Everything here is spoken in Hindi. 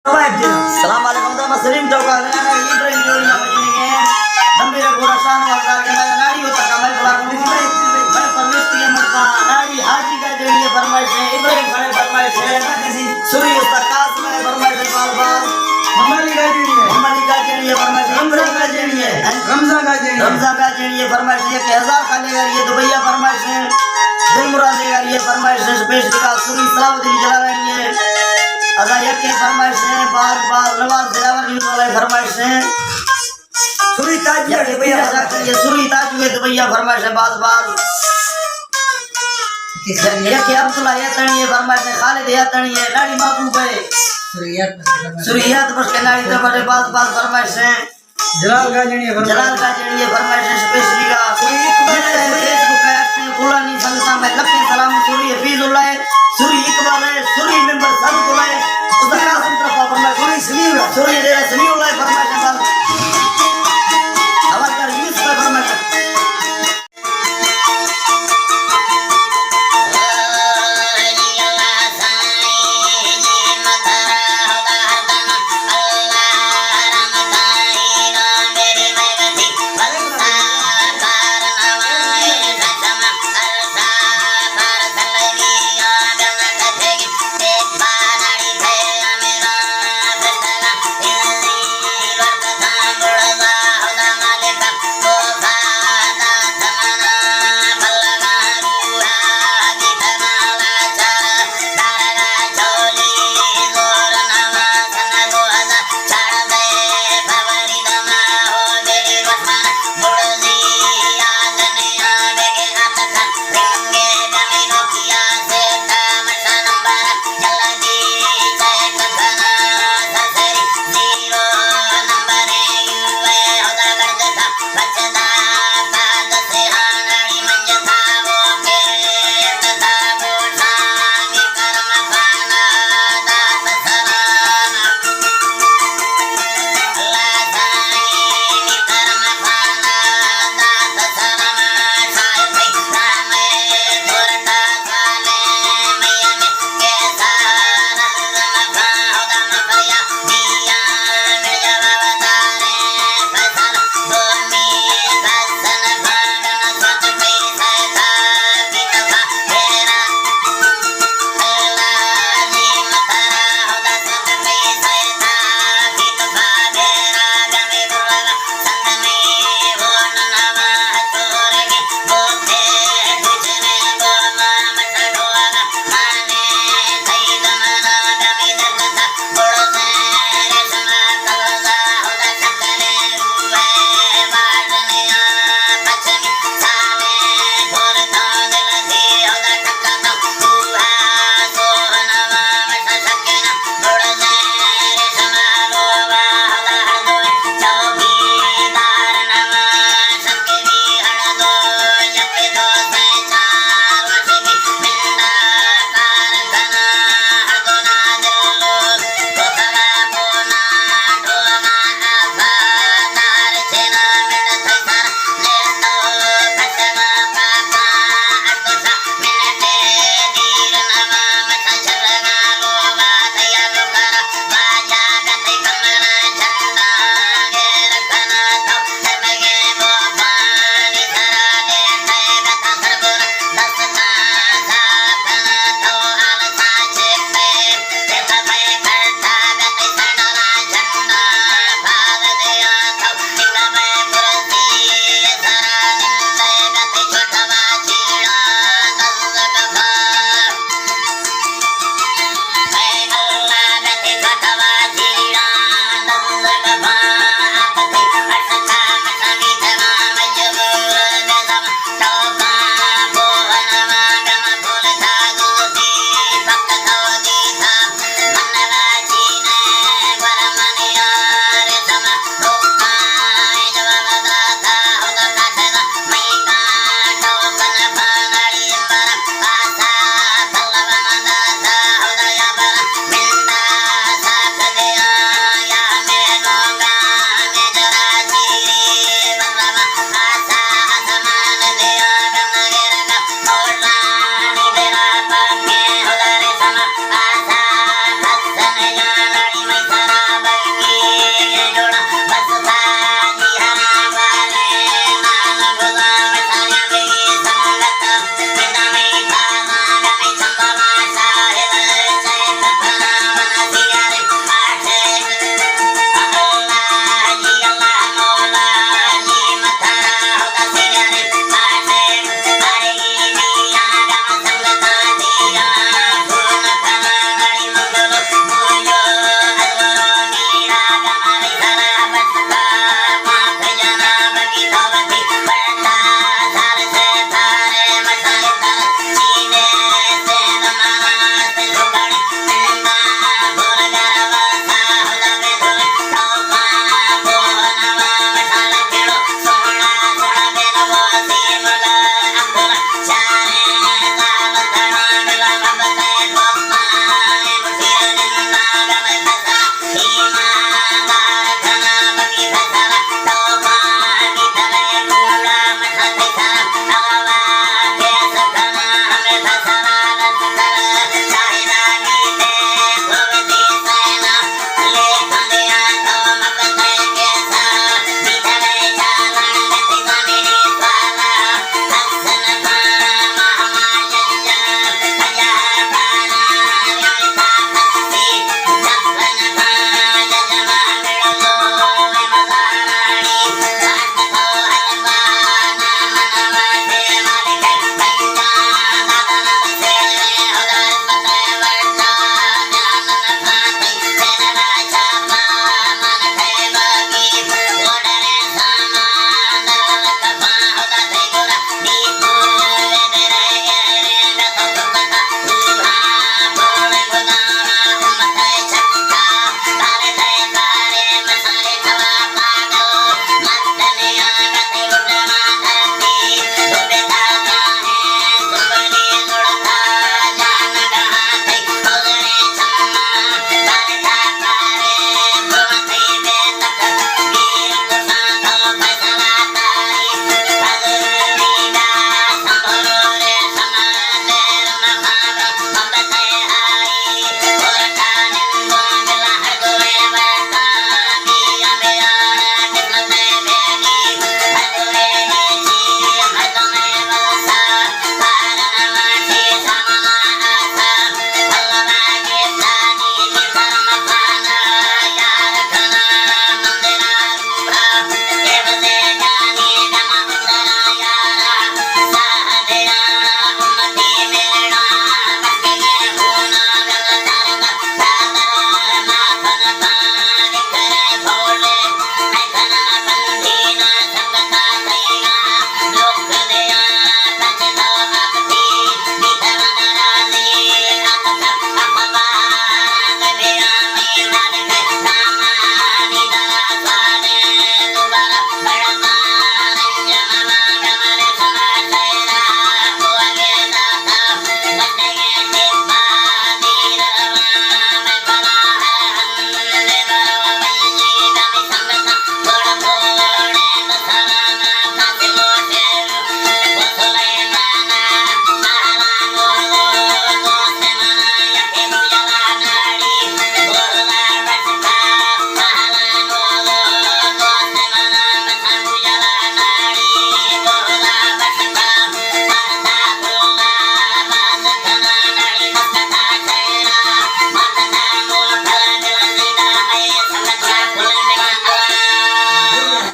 सलाम वालेकुम दा मसलिम टोका इब्राहिम जोड़िया बजने गंभीर गोरा शान वाला के नाड़ी होता कमल बला को बड़े परमेश्वरी मरता नाड़ी हाजी का जोड़िए फरमाइश है इब्राहिम खड़े फरमाइश है सूरी उसका कास में फरमाइश है बाल बाल हमारी का जोड़िए फरमाइश रमजान का जोड़िए फरमाइश है 1000 का लेगा ये दुबैया फरमाइश है दिल मुराद लेगा ये फरमाइश है स्पेशल का सूरी सलाउद्दीन जला रही है अदा यके फरमाइश है बार बार नवाज दिलावर की वाले फरमाइश है सुरी ताज के भैया ये सुरी ताज के भैया फरमाइश है बार बार यके अब्दुल्ला ये तणी फरमाइश है खालिद ये तणी है नाड़ी महबूब है सुरियत बस के नाड़ी तो बड़े बात बात फरमाइश है जलाल का जणिए फरमाइश है स्पेशली का फेसबुक है अपने फुलानी संस्था में लखन सलाम सुरी हफीजुल्लाह सुरी इकबाल है सुरी मेंबर सब